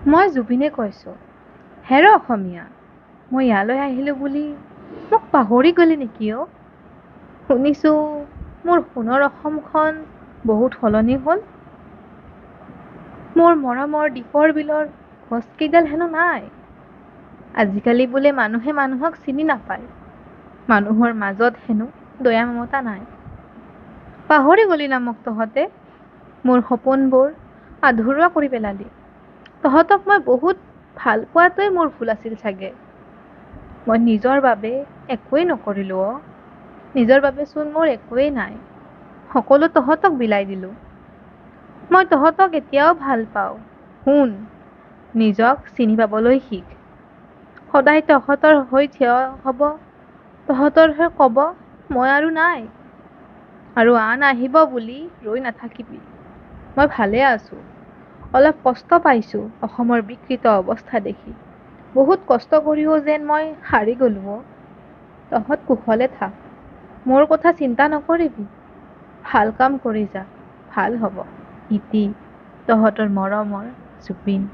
মই জুবিনে কৈছোঁ। হেৰ অসমীয়া, মই ইয়ালৈ আহিলোঁ বুলি মোক পাহৰি গ'লি নেকি অ'? শুনিছোঁ মোৰ সোণৰ অসমখন বহুত সলনি হ'ল। মোৰ মৰমৰ দীপৰ বিলৰ গছকেইডাল হেনো নাই। আজিকালি বোলে মানুহে মানুহক চিনি নাপায়। মানুহৰ মাজত হেনো দয়া মমতা নাই। পাহৰি গ'লি না মোক তহঁতে? মোৰ সপোনবোৰ আধৰুৱা কৰি পেলালি। তহঁতক মই বহুত ভাল পোৱাটোৱে মোৰ ভুল আছিল চাগে। মই নিজৰ বাবে একোৱেই নকৰিলোঁ অ'। নিজৰ বাবেচোন মোৰ একোৱেই নাই। সকলো তহঁতক বিলাই দিলোঁ। মই তহঁতক এতিয়াও ভাল পাওঁ। শুন, নিজক চিনি পাবলৈ শিক। সদায় তহঁতৰ হৈ থিয় হ'ব, তহঁতৰ হৈ ক'ব মই আৰু নাই। আৰু আন আহিব বুলি ৰৈ নাথাকিবি। মই ভালে আছোঁ। অলপ কষ্ট পাইছোঁ অসমৰ বিকৃত অৱস্থা দেখি। বহুত কষ্ট কৰিও যেন মই হাৰি গ'লোঁ অ'। তহঁত কুশলে থাক। মোৰ কথা চিন্তা নকৰিবি। ভাল কাম কৰি যা, ভাল হ'ব। ইতি তহঁতৰ মৰমৰ জুবিন।